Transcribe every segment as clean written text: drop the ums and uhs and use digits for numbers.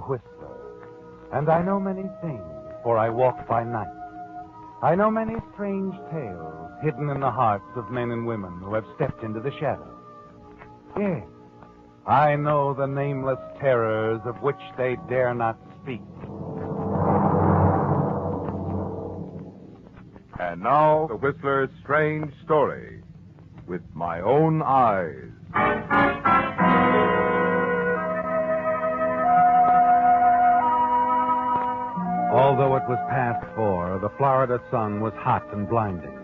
whistler, and I know many things, for I walk by night. I know many strange tales hidden in the hearts of men and women who have stepped into the shadows. Yes, I know the nameless terrors of which they dare not speak. And now, the Whistler's strange story, With My Own Eyes. Although it was past 4, the Florida sun was hot and blinding.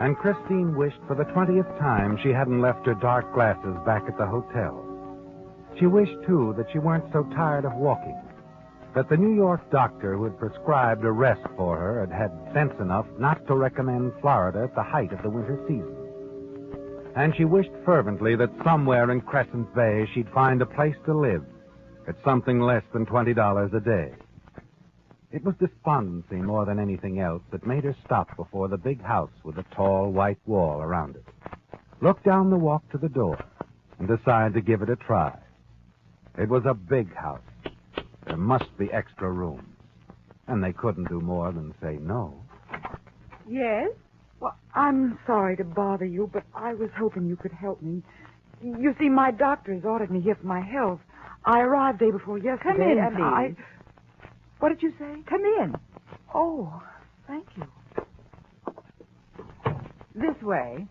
And Christine wished for the 20th time she hadn't left her dark glasses back at the hotel. She wished, too, that she weren't so tired of walking, that the New York doctor who had prescribed a rest for her had had sense enough not to recommend Florida at the height of the winter season. And she wished fervently that somewhere in Crescent Bay she'd find a place to live at something less than $20 a day. It was despondency more than anything else that made her stop before the big house with the tall white wall around it, look down the walk to the door, and decide to give it a try. It was a big house. There must be extra rooms, and they couldn't do more than say no. Yes? Well, I'm sorry to bother you, but I was hoping you could help me. You see, my doctor has ordered me here for my health. I arrived day before yesterday. Come in, and please. What did you say? Come in. Oh, thank you. This way.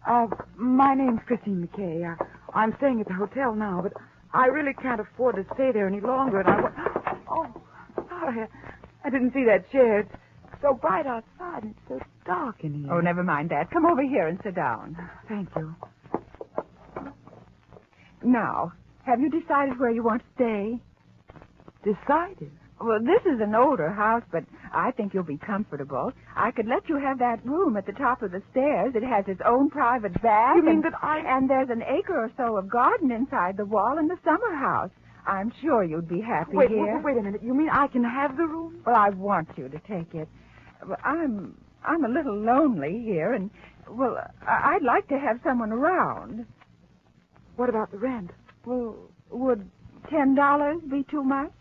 My name's Christine McKay. I'm staying at the hotel now, but I really can't afford to stay there any longer, and Oh, sorry. I didn't see that chair. It's so bright outside, and it's so dark in here. Oh, never mind that. Come over here and sit down. Thank you. Now, have you decided where you want to stay? Decided? Well, this is an older house, but I think you'll be comfortable. I could let you have that room at the top of the stairs. It has its own private bath. You mean that And there's an acre or so of garden inside the wall in the summer house. I'm sure you'd be happy here. Wait a minute. You mean I can have the room? Well, I want you to take it. Well, I'm a little lonely here, and, well, I'd like to have someone around. What about the rent? Well, would $10 be too much?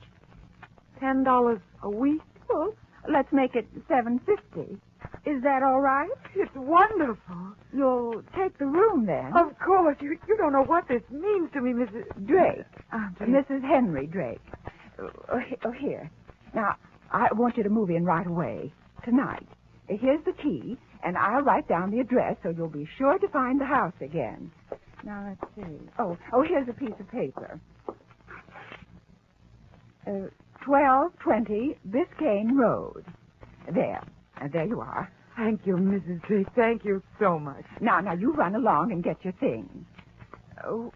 $10 a week? Well, let's make it $7.50. Is that all right? It's wonderful. You'll take the room, then? Of course. You don't know what this means to me, Mrs. Drake. Drake. Mrs. Henry Drake. Here. Now, I want you to move in right away. Tonight. Here's the key, and I'll write down the address so you'll be sure to find the house again. Now, let's see. Oh, here's a piece of paper. 1220 Biscayne Road. There you are. Thank you, Mrs. Drake. Thank you so much. Now, you run along and get your things.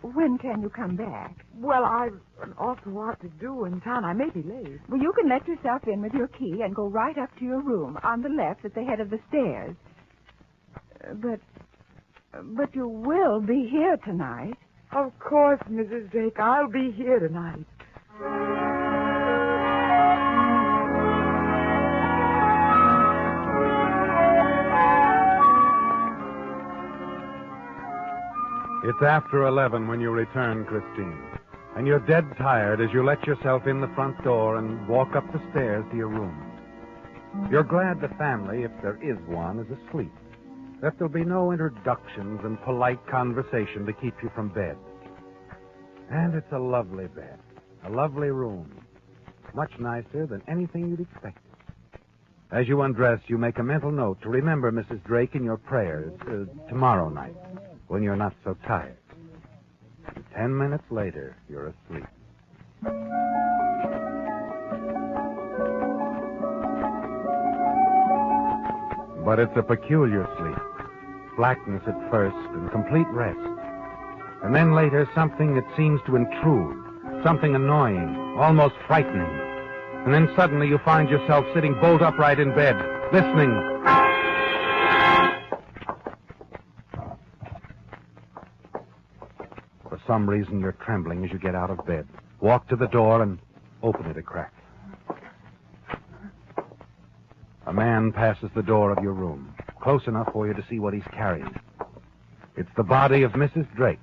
When can you come back? Well, I've an awful lot to do in town. I may be late. Well, you can let yourself in with your key and go right up to your room on the left at the head of the stairs. But you will be here tonight. Of course, Mrs. Drake. I'll be here tonight. It's after 11 when you return, Christine, and you're dead tired as you let yourself in the front door and walk up the stairs to your room. You're glad the family, if there is one, is asleep, that there'll be no introductions and polite conversation to keep you from bed. And it's a lovely bed, a lovely room, much nicer than anything you'd expected. As you undress, you make a mental note to remember Mrs. Drake in your prayers tomorrow night, when you're not so tired. 10 minutes later, you're asleep. But it's a peculiar sleep. Blackness at first and complete rest. And then later, something that seems to intrude. Something annoying, almost frightening. And then suddenly you find yourself sitting bolt upright in bed, listening. For some reason, you're trembling as you get out of bed. Walk to the door and open it a crack. A man passes the door of your room, close enough for you to see what he's carrying. It's the body of Mrs. Drake,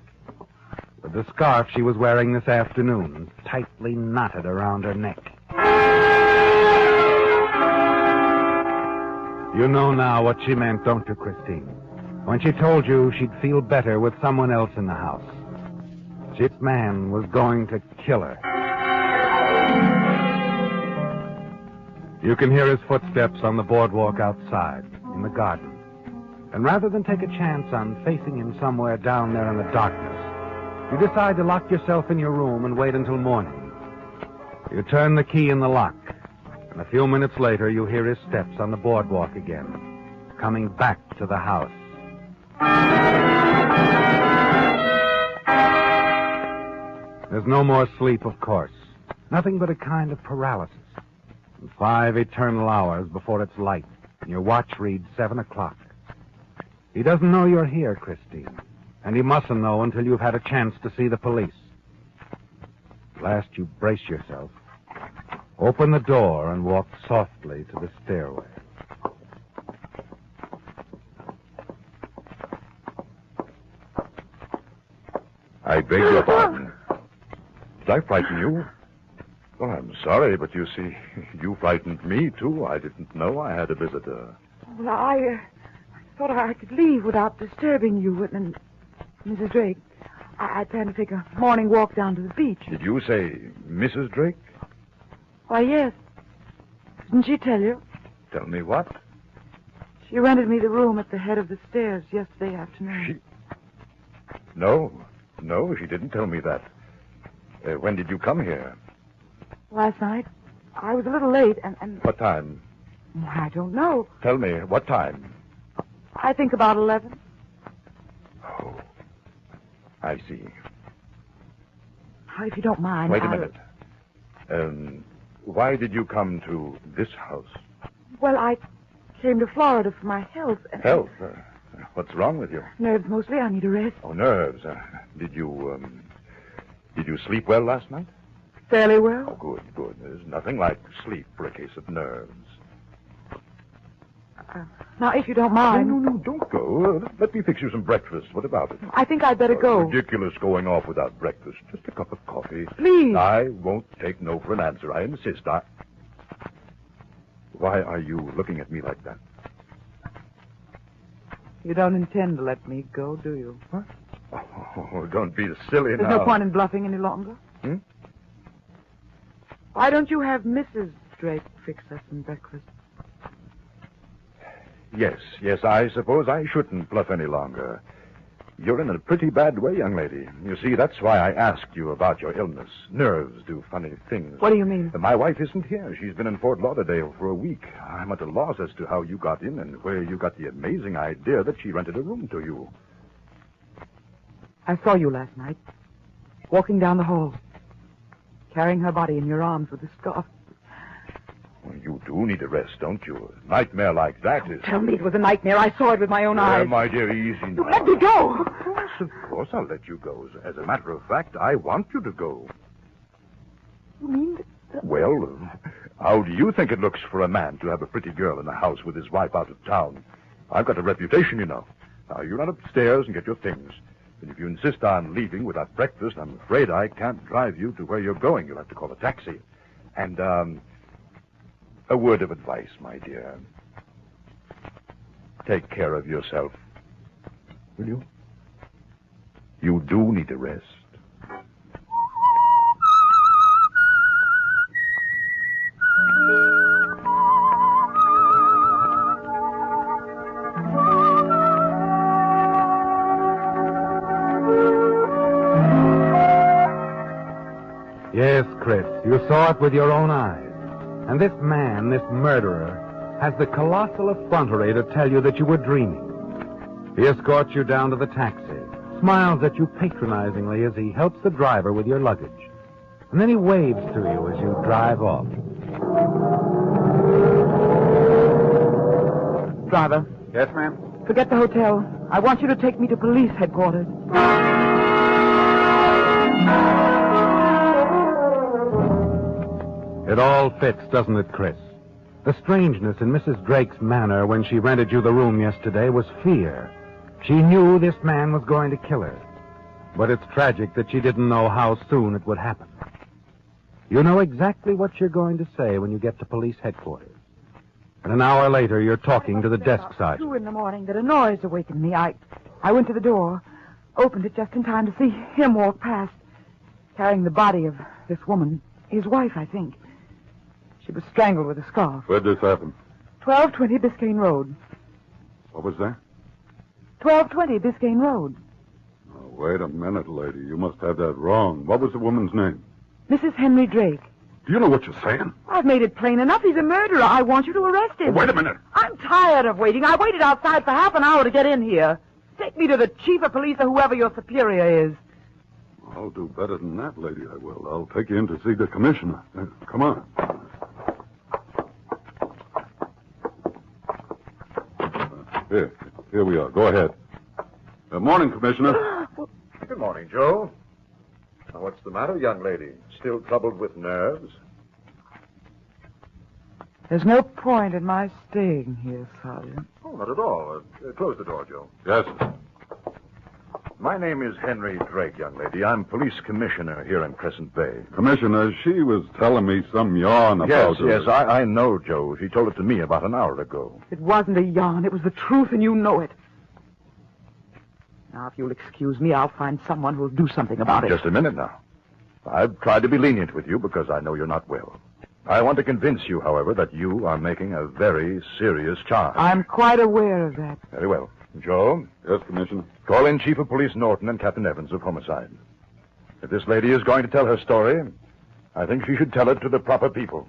with the scarf she was wearing this afternoon tightly knotted around her neck. You know now what she meant, don't you, Christine? When she told you she'd feel better with someone else in the house. This man was going to kill her. You can hear his footsteps on the boardwalk outside, in the garden. And rather than take a chance on facing him somewhere down there in the darkness, you decide to lock yourself in your room and wait until morning. You turn the key in the lock, and a few minutes later you hear his steps on the boardwalk again, coming back to the house. There's no more sleep, of course. Nothing but a kind of paralysis. And 5 eternal hours before it's light, and your watch reads 7 o'clock. He doesn't know you're here, Christine, and he mustn't know until you've had a chance to see the police. At last you brace yourself, open the door, and walk softly to the stairway. I beg your pardon. Did I frighten you? Well, I'm sorry, but you see, you frightened me, too. I didn't know I had a visitor. Well, I thought I could leave without disturbing you and Mrs. Drake. I plan to take a morning walk down to the beach. Did you say Mrs. Drake? Why, yes. Didn't she tell you? Tell me what? She rented me the room at the head of the stairs yesterday afternoon. No, she didn't tell me that. When did you come here? Last night. I was a little late and... What time? I don't know. Tell me, what time? I think about 11. Oh, I see. Now, if you don't mind, Wait a minute. Why did you come to this house? Well, I came to Florida for my health. Health? What's wrong with you? Nerves mostly. I need a rest. Oh, nerves. Did you sleep well last night? Fairly well. Oh, good. There's nothing like sleep for a case of nerves. Now, if you don't mind... No, don't go. Let me fix you some breakfast. What about it? I think I'd better go. Ridiculous going off without breakfast. Just a cup of coffee. Please. I won't take no for an answer. I insist. Why are you looking at me like that? You don't intend to let me go, do you? What? Oh, don't be silly now. There's no point in bluffing any longer. Why don't you have Mrs. Drake fix us some breakfast? Yes, I suppose I shouldn't bluff any longer. You're in a pretty bad way, young lady. You see, that's why I asked you about your illness. Nerves do funny things. What do you mean? My wife isn't here. She's been in Fort Lauderdale for a week. I'm at a loss as to how you got in and where you got the amazing idea that she rented a room to you. I saw you last night, walking down the hall, carrying her body in your arms with a scarf. Well, you do need a rest, don't you? A nightmare like that is... Tell me it was a nightmare. I saw it with my own eyes. My dear, easy now. You let me go. Of course I'll let you go. As a matter of fact, I want you to go. You mean that... Well, how do you think it looks for a man to have a pretty girl in the house with his wife out of town? I've got a reputation, you know. Now, you run upstairs and get your things. And if you insist on leaving without breakfast, I'm afraid I can't drive you to where you're going. You'll have to call a taxi. And, a word of advice, my dear. Take care of yourself. Will you? You do need a rest. Yes, Chris, you saw it with your own eyes. And this man, this murderer, has the colossal effrontery to tell you that you were dreaming. He escorts you down to the taxi, smiles at you patronizingly as he helps the driver with your luggage. And then he waves to you as you drive off. Driver. Yes, ma'am? Forget the hotel. I want you to take me to police headquarters. It all fits, doesn't it, Chris? The strangeness in Mrs. Drake's manner when she rented you the room yesterday was fear. She knew this man was going to kill her. But it's tragic that she didn't know how soon it would happen. You know exactly what you're going to say when you get to police headquarters. And an hour later, you're talking to the desk About sergeant. 2 in the morning that a noise awakened me. I went to the door, opened it just in time to see him walk past, carrying the body of this woman, his wife, I think. She was strangled with a scarf. Where'd this happen? 1220 Biscayne Road. What was that? 1220 Biscayne Road. Oh, wait a minute, lady. You must have that wrong. What was the woman's name? Mrs. Henry Drake. Do you know what you're saying? I've made it plain enough. He's a murderer. I want you to arrest him. Oh, wait a minute. I'm tired of waiting. I waited outside for half an hour to get in here. Take me to the chief of police or whoever your superior is. I'll do better than that, lady, I will. I'll take you in to see the commissioner. Come on. Here we are. Go ahead. Good morning, Commissioner. Good morning, Joe. Now, what's the matter, young lady? Still troubled with nerves? There's no point in my staying here, Sergeant. Oh, not at all. Close the door, Joe. Yes, sir. My name is Henry Drake, young lady. I'm police commissioner here in Crescent Bay. Commissioner, she was telling me some yarn about... Yes, I know, Joe. She told it to me about an hour ago. It wasn't a yarn. It was the truth, and you know it. Now, if you'll excuse me, I'll find someone who'll do something about it. Just a minute now. I've tried to be lenient with you because I know you're not well. I want to convince you, however, that you are making a very serious charge. I'm quite aware of that. Very well. Joe? Yes, Commissioner. Call in Chief of Police Norton and Captain Evans of Homicide. If this lady is going to tell her story, I think she should tell it to the proper people.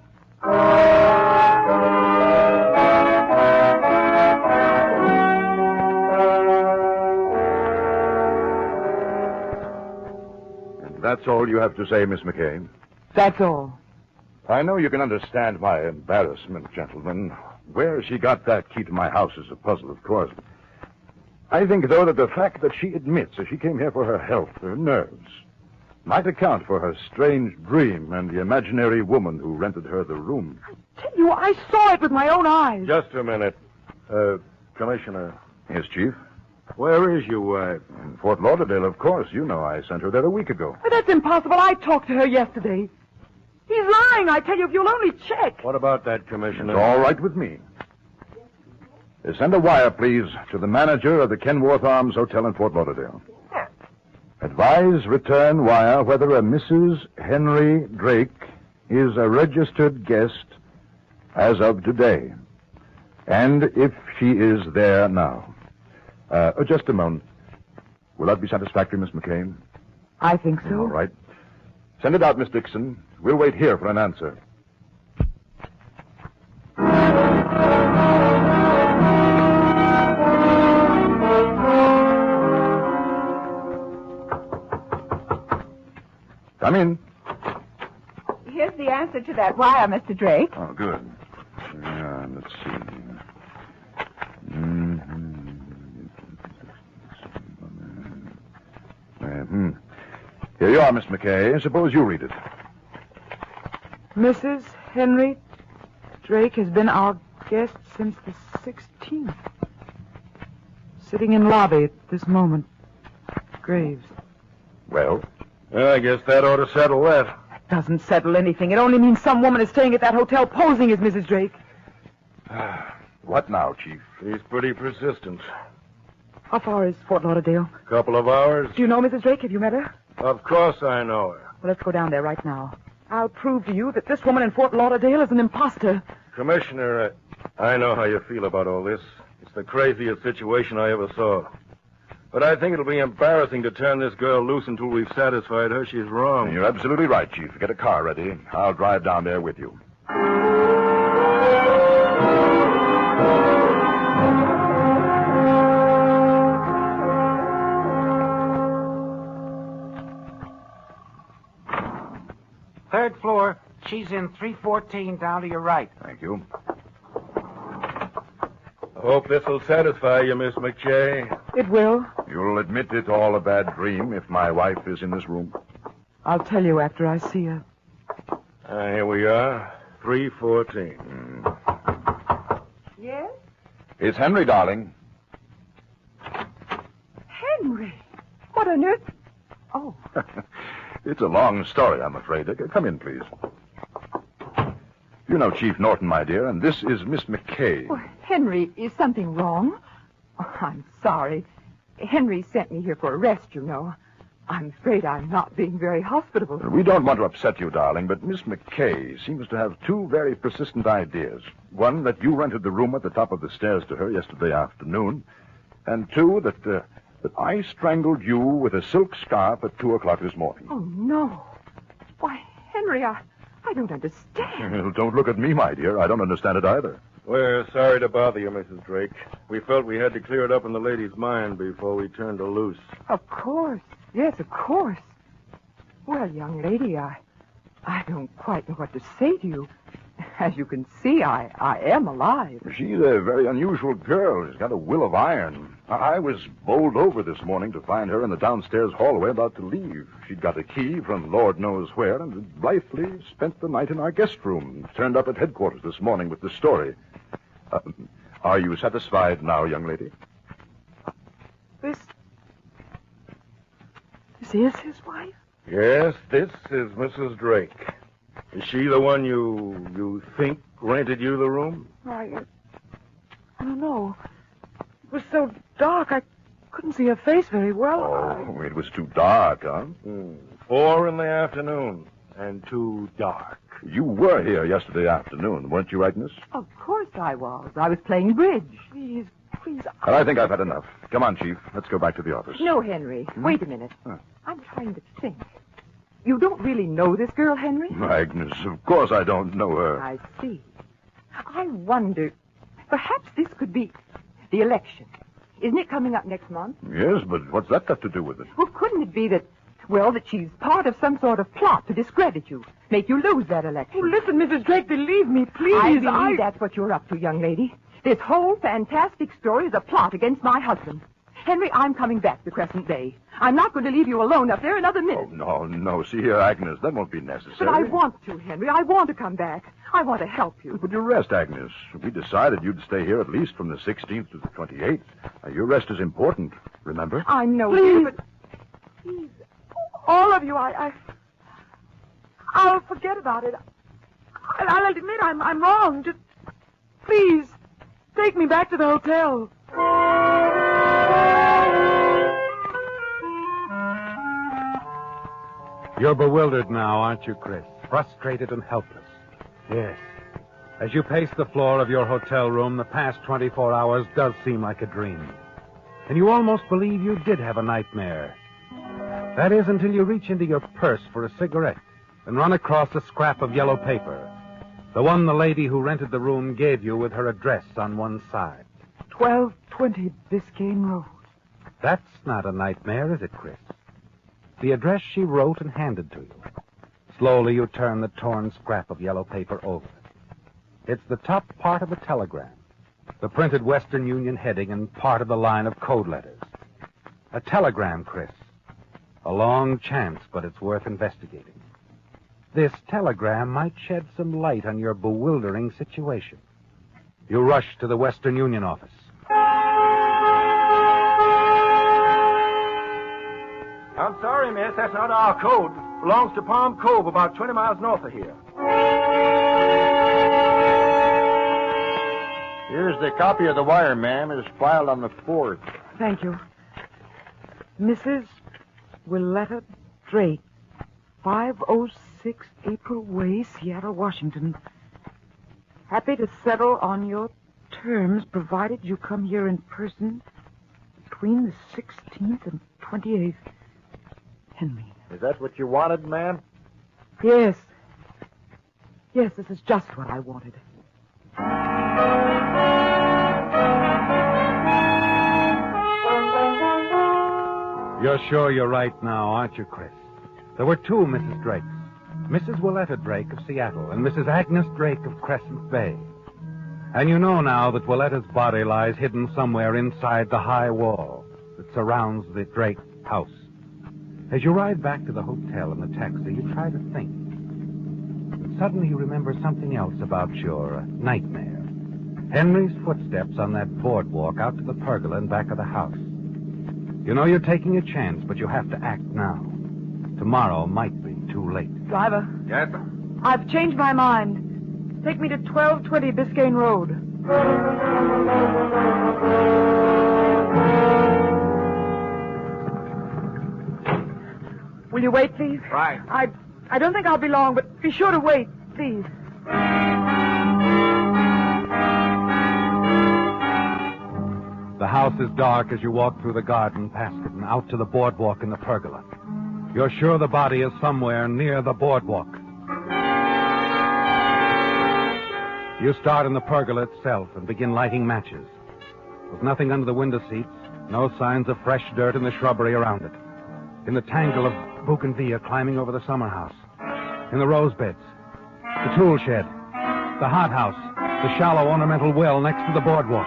And that's all you have to say, Miss McKay. That's all. I know you can understand my embarrassment, gentlemen. Where she got that key to my house is a puzzle, of course. I think, though, that the fact that she admits that she came here for her health, her nerves, might account for her strange dream and the imaginary woman who rented her the room. I tell you, I saw it with my own eyes. Just a minute. Commissioner, Yes, Chief? where is your wife? In Fort Lauderdale, of course. You know I sent her there a week ago. But that's impossible. I talked to her yesterday. He's lying, I tell you, if you'll only check. What about that, Commissioner? It's all right with me. Send a wire, please, to the manager of the Kenworth Arms Hotel in Fort Lauderdale. Advise return wire whether a Mrs. Henry Drake is a registered guest as of today, and if she is there now. Just a moment. Will that be satisfactory, Miss McCain? I think so. All right. Send it out, Miss Dixon. We'll wait here for an answer. Come in. Here's the answer to that wire, Mr. Drake. Oh, good. Yeah, let's see. Here you are, Miss McKay. Suppose you read it. Mrs. Henry Drake has been our guest since the 16th. Sitting in lobby at this moment. Graves. Well? I guess that ought to settle that. That doesn't settle anything. It only means some woman is staying at that hotel posing as Mrs. Drake. What now, Chief? He's pretty persistent. How far is Fort Lauderdale? Couple of hours. Do you know Mrs. Drake? Have you met her? Of course I know her. Well, let's go down there right now. I'll prove to you that this woman in Fort Lauderdale is an imposter. Commissioner, I know how you feel about all this. It's the craziest situation I ever saw. But I think it'll be embarrassing to turn this girl loose until we've satisfied her she's wrong. You're absolutely right, Chief. Get a car ready. I'll drive down there with you. Third floor. She's in 314 down to your right. Thank you. I hope this will satisfy you, Miss McShay. It will. You'll admit it's all a bad dream if my wife is in this room? I'll tell you after I see her. Here we are, 314. Yes? It's Henry, darling. Henry. What on earth? Oh. It's a long story, I'm afraid. Come in, please. You know Chief Norton, my dear, and this is Miss McKay. Oh, Henry, is something wrong? Oh, I'm sorry. Henry sent me here for a rest, you know. I'm afraid I'm not being very hospitable. We don't want to upset you, darling, but Miss McKay seems to have two very persistent ideas. One, that you rented the room at the top of the stairs to her yesterday afternoon. And two, that I strangled you with a silk scarf at 2 o'clock this morning. Oh, no. Why, Henry, I don't understand. Don't look at me, my dear. I don't understand it either. We're sorry to bother you, Mrs. Drake. We felt we had to clear it up in the lady's mind before we turned her loose. Of course. Yes, of course. Well, young lady, I don't quite know what to say to you. As you can see, I am alive. She's a very unusual girl. She's got a will of iron. I was bowled over this morning to find her in the downstairs hallway about to leave. She'd got a key from Lord knows where and had blithely spent the night in our guest room. Turned up at headquarters this morning with the story. Are you satisfied now, young lady? This is his wife? Yes, this is Mrs. Drake. Is she the one you think rented you the room? I don't know. It was so dark, I couldn't see her face very well. Oh, it was too dark, huh? 4 in the afternoon, and too dark. You were here yesterday afternoon, weren't you, Agnes? Of course I was. I was playing bridge. Please. Well, I think I've had enough. Come on, Chief. Let's go back to the office. No, Henry. Wait a minute. I'm trying to think. You don't really know this girl, Henry? Agnes, of course I don't know her. I see. I wonder, perhaps this could be the election. Isn't it coming up next month? Yes, but what's that got to do with it? Well, couldn't it be that she's part of some sort of plot to discredit you, make you lose that election? Oh, listen, Mrs. Drake, believe me, please. I believe that's what you're up to, young lady. This whole fantastic story is a plot against my husband. Henry, I'm coming back to Crescent Bay. I'm not going to leave you alone up there another minute. Oh, no. See here, Agnes, that won't be necessary. But I want to, Henry. I want to come back. I want to help you. But your rest, Agnes. We decided you'd stay here at least from the 16th to the 28th. Your rest is important, remember? I know, dear, but please, all of you, I'll forget about it. I'll admit I'm wrong. Just please take me back to the hotel. You're bewildered now, aren't you, Chris? Frustrated and helpless. Yes. As you pace the floor of your hotel room, the past 24 hours does seem like a dream. And you almost believe you did have a nightmare. That is until you reach into your purse for a cigarette and run across a scrap of yellow paper. The one the lady who rented the room gave you with her address on one side. 1220 Biscayne Road. That's not a nightmare, is it, Chris? The address she wrote and handed to you. Slowly you turn the torn scrap of yellow paper over. It's the top part of a telegram, the printed Western Union heading and part of the line of code letters. A telegram, Chris. A long chance, but it's worth investigating. This telegram might shed some light on your bewildering situation. You rush to the Western Union office. I'm sorry, miss. That's not our code. Belongs to Palm Cove, about 20 miles north of here. Here's the copy of the wire, ma'am. It is filed on the 4th. Thank you. Mrs. Willetta Drake, 506 April Way, Seattle, Washington. Happy to settle on your terms, provided you come here in person between the 16th and 28th. Henry. Is that what you wanted, ma'am? Yes. Yes, this is just what I wanted. You're sure you're right now, aren't you, Chris? There were two Mrs. Drakes. Mrs. Willetta Drake of Seattle and Mrs. Agnes Drake of Crescent Bay. And you know now that Willetta's body lies hidden somewhere inside the high wall that surrounds the Drake house. As you ride back to the hotel in the taxi, you try to think. But suddenly you remember something else about your nightmare. Henry's footsteps on that boardwalk out to the pergola in back of the house. You know you're taking a chance, but you have to act now. Tomorrow might be too late. Driver. Yes, sir? I've changed my mind. Take me to 1220 Biscayne Road. Will you wait, please? Right. I don't think I'll be long, but be sure to wait, please. The house is dark as you walk through the garden past it and out to the boardwalk in the pergola. You're sure the body is somewhere near the boardwalk. You start in the pergola itself and begin lighting matches. With nothing under the window seats, no signs of fresh dirt in the shrubbery around it. In the tangle of bougainvillea climbing over the summer house. In the rose beds. The tool shed. The hothouse. The shallow ornamental well next to the boardwalk.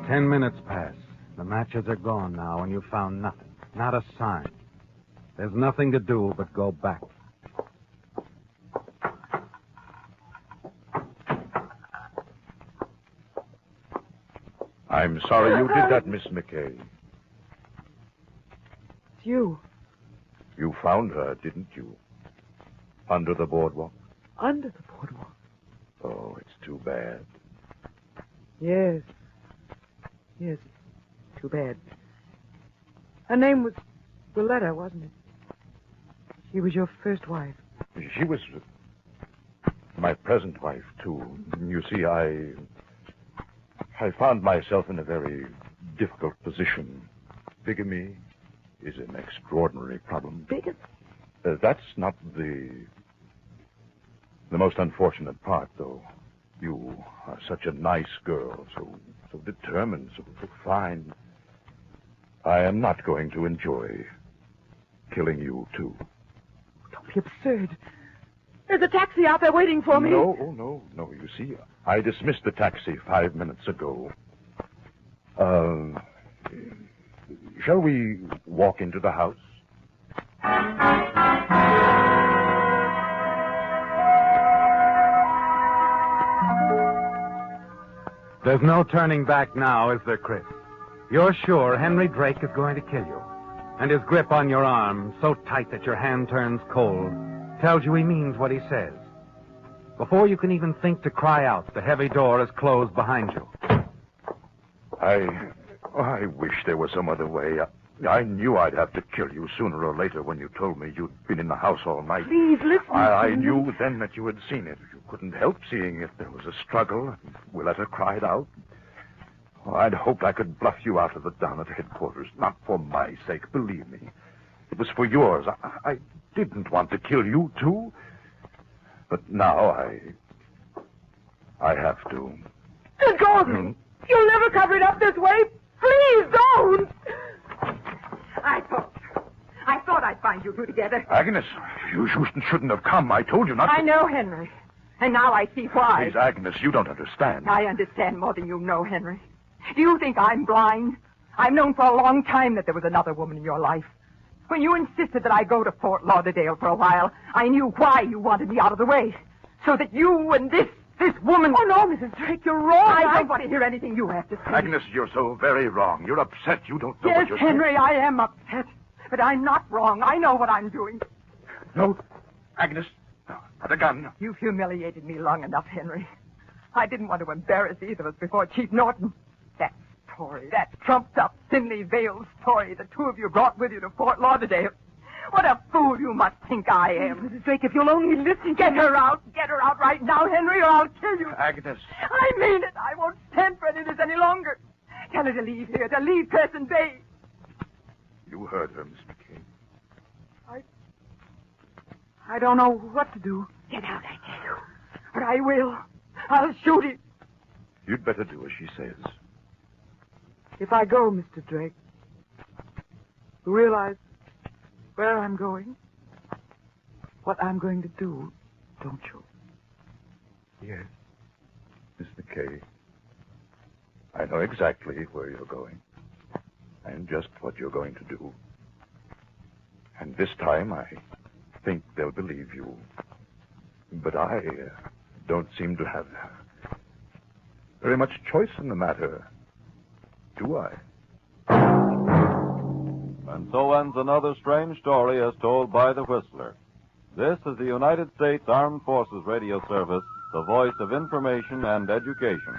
10 minutes pass. The matches are gone now, and you've found nothing. Not a sign. There's nothing to do but go back. I'm sorry you did that, Miss McKay. It's you. You found her, didn't you? Under the boardwalk? Under the boardwalk? Oh, it's too bad. Yes. Yes, too bad. Her name was Willetta, wasn't it? She was your first wife. She was my present wife, too. You see, I found myself in a very difficult position. Bigamy is an extraordinary problem. Bigamy? That's not the most unfortunate part, though. You are such a nice girl, so determined, so fine. I am not going to enjoy killing you, too. Don't be absurd. There's a taxi out there waiting for me. No. You see, I dismissed the taxi 5 minutes ago. Shall we walk into the house? There's no turning back now, is there, Chris? You're sure Henry Drake is going to kill you. And his grip on your arm, so tight that your hand turns cold, tells you he means what he says. Before you can even think to cry out, the heavy door is closed behind you. I wish there was some other way. I knew I'd have to kill you sooner or later when you told me you'd been in the house all night. Please, listen. I knew then that you had seen it. You couldn't help seeing it. There was a struggle. Willetta cried out. Oh, I'd hoped I could bluff you out of it down at headquarters. Not for my sake, believe me. It was for yours. I didn't want to kill you, too. But now I have to. Let go of me. You'll never cover it up this way. Please don't. I thought I'd find you two together. Agnes, you shouldn't have come. I told you not to. I know, Henry. And now I see why. Please, Agnes, you don't understand. I understand more than you know, Henry. Do you think I'm blind? I've known for a long time that there was another woman in your life. When you insisted that I go to Fort Lauderdale for a while, I knew why you wanted me out of the way. So that you and this woman... Oh, no, Mrs. Drake, you're wrong. I don't want to hear anything you have to say. Agnes, you're so very wrong. You're upset. You don't know yes, what you're Henry, I am upset. But I'm not wrong. I know what I'm doing. No, Agnes, no, not a gun. You've humiliated me long enough, Henry. I didn't want to embarrass either of us before Chief Norton. That story, that trumped-up, thinly veiled story the two of you brought with you to Fort Lauderdale. What a fool you must think I am. Mrs. Drake, if you'll only listen. Get her out. Get her out right now, Henry, or I'll kill you. Agnes. I mean it. I won't stand for any of this any longer. Tell her to leave here, to leave Crescent Bay. You heard her, Miss McKay. I don't know what to do. Get out, I tell you. But I will. I'll shoot him. You'd better do as she says. If I go, Mr. Drake, you realize where I'm going? What I'm going to do, don't you? Yes, Miss McKay. I know exactly where you're going. And just what you're going to do. And this time, I think they'll believe you. But I don't seem to have very much choice in the matter, do I? And so ends another strange story as told by the Whistler. This is the United States Armed Forces Radio Service, the voice of information and education.